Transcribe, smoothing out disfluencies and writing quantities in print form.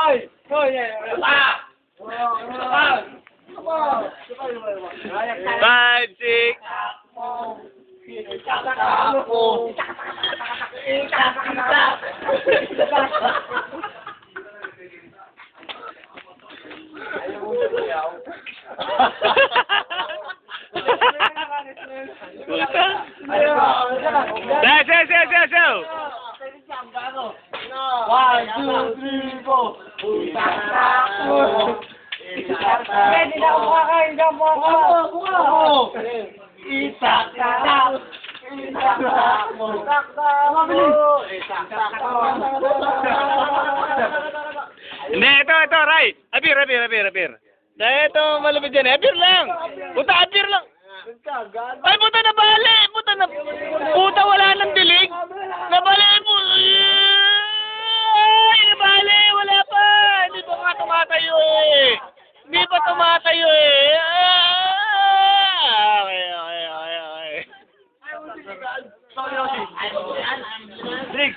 Hoy! Hoy! Five, six. Show. 1, 2, 3, 4. Hindi na ako makakain ka mo. Ako. Isak-sak. Isak-sak mo. Isak-sak mo. Hindi, ito, Ray. Abir. Ito, malapit dyan. Abir lang. Abir lang. Ay, nabali. Wala nang dilig. Nabali mo. Ay, nabali. Wala pa. Hindi pa nga tumatayo eh. Okay. Sorry, Drink.